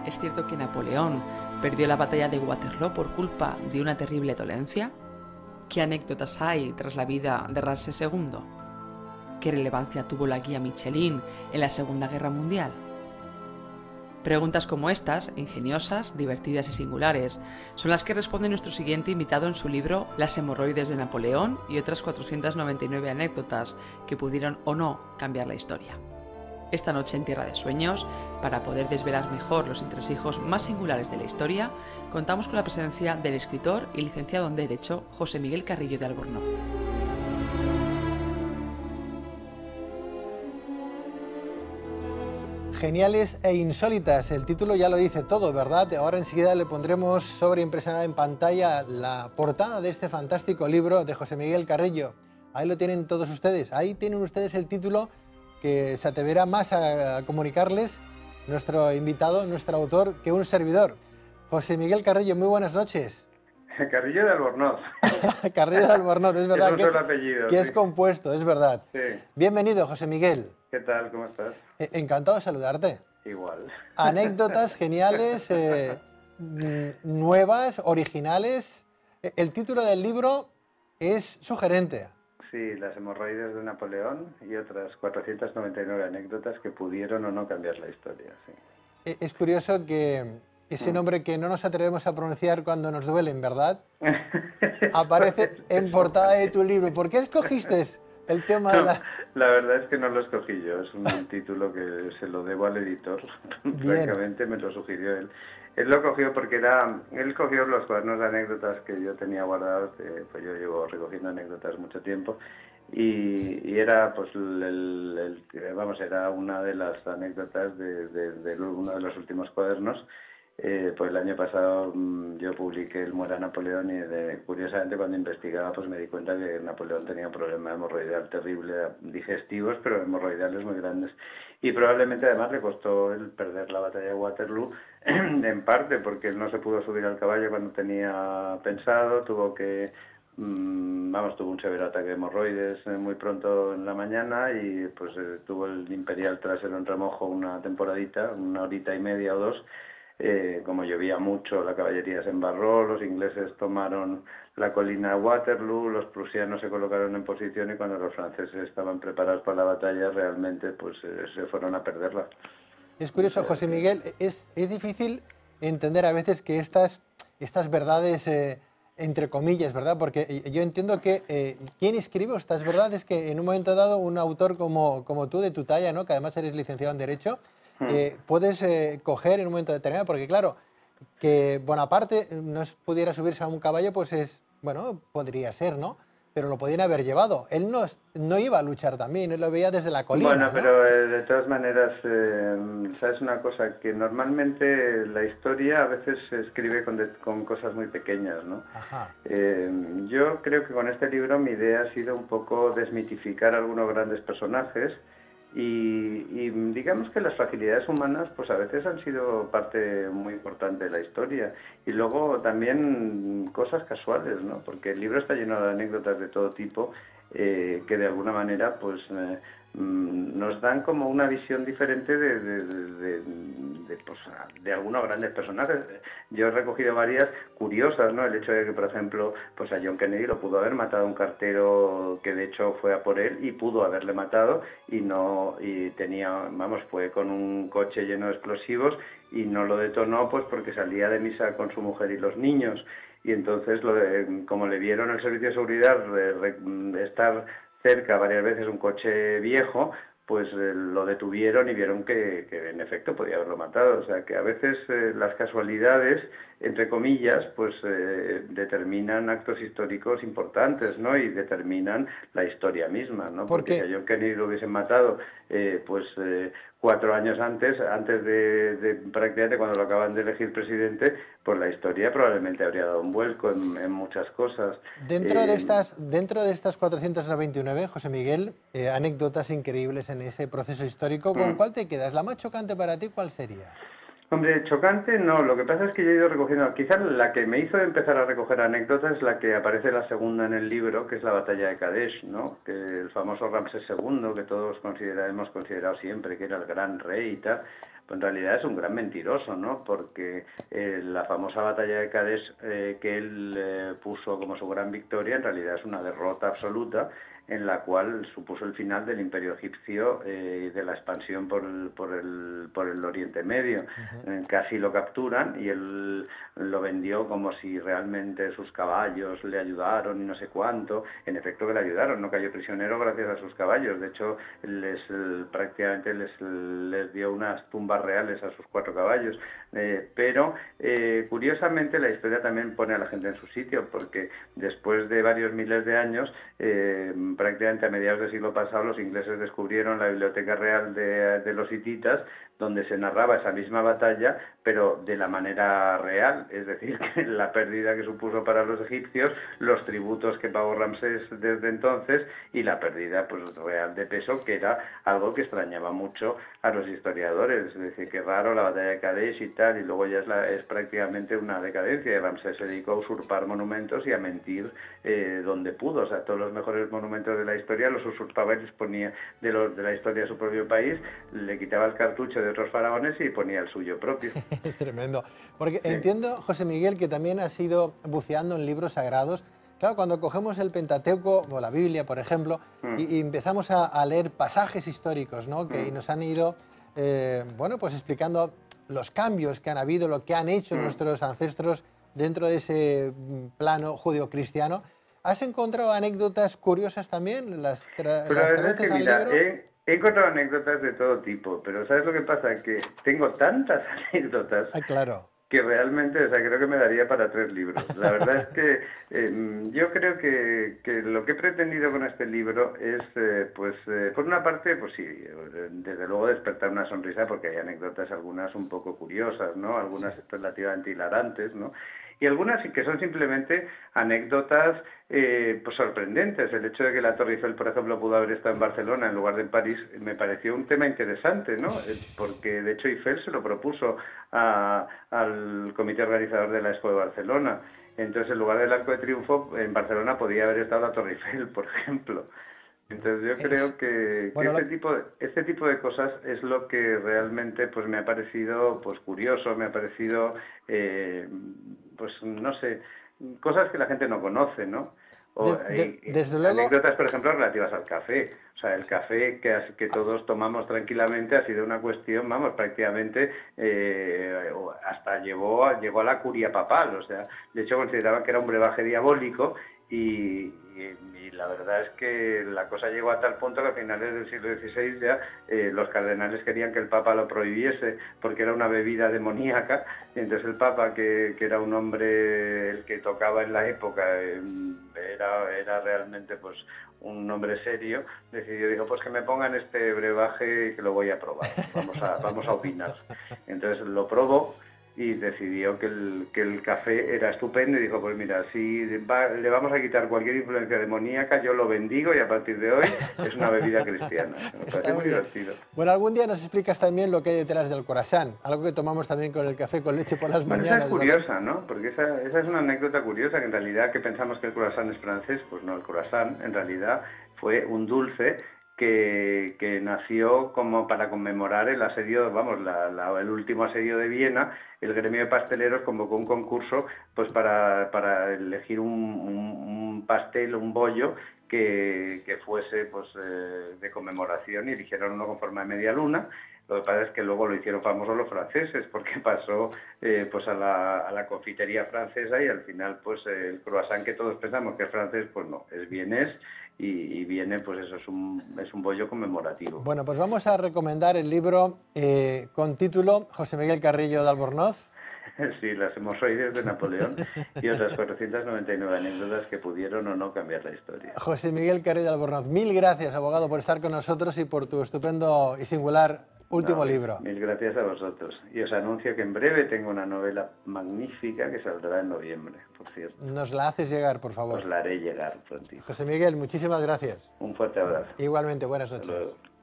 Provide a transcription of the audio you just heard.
¿Es cierto que Napoleón perdió la batalla de Waterloo por culpa de una terrible dolencia? ¿Qué anécdotas hay tras la vida de Ramsés II? ¿Qué relevancia tuvo la guía Michelin en la Segunda Guerra Mundial? Preguntas como estas, ingeniosas, divertidas y singulares, son las que responde nuestro siguiente invitado en su libro Las hemorroides de Napoleón y otras 499 anécdotas que pudieron o no cambiar la historia. Esta noche en Tierra de Sueños, para poder desvelar mejor los entresijos más singulares de la historia, contamos con la presencia del escritor y licenciado en Derecho José Miguel Carrillo de Albornoz. Geniales e insólitas, el título ya lo dice todo, ¿verdad? Ahora enseguida le pondremos sobreimpresionada en pantalla la portada de este fantástico libro de José Miguel Carrillo. Ahí lo tienen todos ustedes, ahí tienen ustedes el título que se atreverá más a comunicarles nuestro invitado, nuestro autor, que un servidor. José Miguel Carrillo, muy buenas noches. Carrillo de Albornoz. Carrillo de Albornoz, es verdad que es compuesto, es verdad. Sí. Bienvenido, José Miguel. ¿Qué tal? ¿Cómo estás? Encantado de saludarte. Igual. Anécdotas geniales, nuevas, originales. El título del libro es sugerente. Sí, las hemorroides de Napoleón y otras 499 anécdotas que pudieron o no cambiar la historia. Sí. Es curioso que ese nombre que no nos atrevemos a pronunciar cuando nos duelen, ¿verdad? Aparece en portada de tu libro. ¿Por qué escogiste el tema de la...? La verdad es que no lo escogí yo, es un título que se lo debo al editor. Francamente me lo sugirió él. Él lo cogió porque él cogió los cuadernos de anécdotas que yo tenía guardados, pues yo llevo recogiendo anécdotas mucho tiempo, y era pues era una de las anécdotas de uno de los últimos cuadernos. Pues el año pasado yo publiqué El Muera Napoleón y curiosamente cuando investigaba pues me di cuenta que Napoleón tenía un problema hemorroidal terrible, digestivos, pero hemorroidales muy grandes. Y probablemente además le costó el perder la batalla de Waterloo, en parte porque él no se pudo subir al caballo cuando tenía pensado, tuvo un severo ataque de hemorroides muy pronto en la mañana y pues tuvo el imperial trasero en remojo una temporadita, una horita y media o dos. Como llovía mucho, la caballería se embarró, los ingleses tomaron la colina de Waterloo, los prusianos se colocaron en posición y cuando los franceses estaban preparados para la batalla realmente pues se fueron a perderla. Es curioso, José Miguel, es difícil entender a veces que estas verdades, entre comillas, ¿verdad? Porque yo entiendo que ¿quién escribe estas verdades? Que en un momento dado un autor como tú, de tu talla, ¿no? Que además eres licenciado en Derecho, puedes coger en un momento determinado, porque claro, que Bonaparte no pudiera subirse a un caballo, pues podría ser, ¿no? Pero lo podían haber llevado. Él no iba a luchar también, él lo veía desde la colina. Bueno, ¿no? pero de todas maneras, ¿sabes una cosa? Que normalmente la historia a veces se escribe con cosas muy pequeñas, ¿no? Ajá. Yo creo que con este libro mi idea ha sido un poco desmitificar algunos grandes personajes y digamos que las fragilidades humanas pues a veces han sido parte muy importante de la historia y luego también cosas casuales, ¿no? Porque el libro está lleno de anécdotas de todo tipo que de alguna manera pues nos dan como una visión diferente de algunos grandes personajes. Yo he recogido varias curiosas, ¿no? El hecho de que, por ejemplo, pues a John Kennedy lo pudo haber matado un cartero que de hecho fue a por él y pudo haberle matado fue con un coche lleno de explosivos y no lo detonó pues porque salía de misa con su mujer y los niños. Y entonces, como le vieron el servicio de seguridad estar cerca varias veces un coche viejo, pues lo detuvieron y vieron que en efecto podía haberlo matado. O sea que a veces las casualidades, entre comillas, pues determinan actos históricos importantes, ¿no? Y determinan la historia misma, ¿no? Porque si a John Kennedy lo hubiesen matado 4 años antes de prácticamente cuando lo acaban de elegir presidente, pues la historia probablemente habría dado un vuelco en muchas cosas. Dentro de estas 499, José Miguel, anécdotas increíbles en ese proceso histórico, ¿con cuál te quedas? ¿La más chocante para ti cuál sería? Hombre, chocante no, lo que pasa es que yo he ido recogiendo, quizás la que me hizo empezar a recoger anécdotas es la que aparece la segunda en el libro, que es la batalla de Kadesh, ¿no? Que el famoso Ramsés II, que todos hemos considerado siempre que era el gran rey y tal, pues en realidad es un gran mentiroso, ¿no? Porque la famosa batalla de Kadesh que él puso como su gran victoria, en realidad es una derrota absoluta, en la cual supuso el final del Imperio egipcio y de la expansión por el Oriente Medio. Casi lo capturan y él lo vendió como si realmente sus caballos le ayudaron y no sé cuánto. En efecto que le ayudaron, no cayó prisionero gracias a sus caballos. De hecho, prácticamente les dio unas tumbas reales a sus 4 caballos. Pero curiosamente la historia también pone a la gente en su sitio, porque después de varios miles de años, prácticamente a mediados del siglo pasado, los ingleses descubrieron la Biblioteca Real de los hititas, donde se narraba esa misma batalla, pero de la manera real, es decir, la pérdida que supuso para los egipcios, los tributos que pagó Ramsés desde entonces y la pérdida pues real de peso, que era algo que extrañaba mucho a los historiadores. Es decir, que raro la batalla de Kadesh y tal, y luego ya es prácticamente una decadencia, y Ramsés se dedicó a usurpar monumentos y a mentir donde pudo. O sea, todos los mejores monumentos de la historia los usurpaba y les ponía de la historia de su propio país, le quitaba el cartucho de otros faraones y ponía el suyo propio. Es tremendo. Porque entiendo, José Miguel, que también has ido buceando en libros sagrados. Claro, cuando cogemos el Pentateuco o la Biblia, por ejemplo, y empezamos a leer pasajes históricos, ¿no? Que nos han ido, bueno, pues explicando los cambios que han habido, lo que han hecho nuestros ancestros dentro de ese plano judío-cristiano. ¿Has encontrado anécdotas curiosas también? Pero la verdad es que, mira, he encontrado anécdotas de todo tipo, pero ¿sabes lo que pasa? Que tengo tantas anécdotas claro, que realmente, o sea, creo que me daría para 3 libros. La verdad es que yo creo que lo que he pretendido con este libro es, por una parte, pues sí, desde luego despertar una sonrisa, porque hay anécdotas, algunas un poco curiosas, ¿no? Algunas relativamente hilarantes, ¿no? Y algunas que son simplemente anécdotas pues sorprendentes. El hecho de que la Torre Eiffel, por ejemplo, pudo haber estado en Barcelona en lugar de en París, me pareció un tema interesante, ¿no? Porque de hecho Eiffel se lo propuso al comité organizador de la Expo de Barcelona. Entonces, en lugar del Arco de Triunfo, en Barcelona podía haber estado la Torre Eiffel, por ejemplo. Entonces yo creo que bueno, este tipo de cosas es lo que realmente pues me ha parecido pues curioso, me ha parecido pues no sé, cosas que la gente no conoce, ¿no? O desde luego, anécdotas, por ejemplo, relativas al café. O sea, el café que todos tomamos tranquilamente ha sido una cuestión, vamos, prácticamente hasta llegó a la curia papal. O sea, de hecho consideraban que era un brebaje diabólico. Y la verdad es que la cosa llegó a tal punto que a finales del siglo XVI ya los cardenales querían que el Papa lo prohibiese porque era una bebida demoníaca, y entonces el Papa, que era un hombre el que tocaba en la época, era realmente pues un hombre serio, dijo, pues que me pongan este brebaje y que lo voy a probar, vamos a opinar. Entonces lo probó y decidió que el café era estupendo y dijo, pues mira, si le vamos a quitar cualquier influencia demoníaca, yo lo bendigo y a partir de hoy es una bebida cristiana. Me parece muy divertido. Bueno, algún día nos explicas también lo que hay detrás del croissant, algo que tomamos también con el café con leche por las mañanas. Esa es curiosa, ¿no? Porque esa es una anécdota curiosa, que en realidad que pensamos que el croissant es francés, pues no, el croissant en realidad fue un dulce que nació como para conmemorar el asedio, vamos, el último asedio de Viena. El gremio de pasteleros convocó un concurso pues para elegir un pastel, un bollo que fuese pues de conmemoración, y eligieron uno con forma de media luna. Lo que pasa es que luego lo hicieron famoso los franceses, porque pasó pues a la confitería francesa, y al final pues el croissant que todos pensamos que es francés, pues no, es vienés. Y viene, pues eso, es un bollo conmemorativo. Bueno, pues vamos a recomendar el libro con título José Miguel Carrillo de Albornoz. Sí, las hemorroides de Napoleón y otras 499 anécdotas que pudieron o no cambiar la historia. José Miguel Carrillo de Albornoz, mil gracias, abogado, por estar con nosotros y por tu estupendo y singular último libro. Mil gracias a vosotros. Y os anuncio que en breve tengo una novela magnífica que saldrá en noviembre, por cierto. Nos la haces llegar, por favor. Os la haré llegar prontito. José Miguel, muchísimas gracias. Un fuerte abrazo. Igualmente, buenas noches. Hasta luego.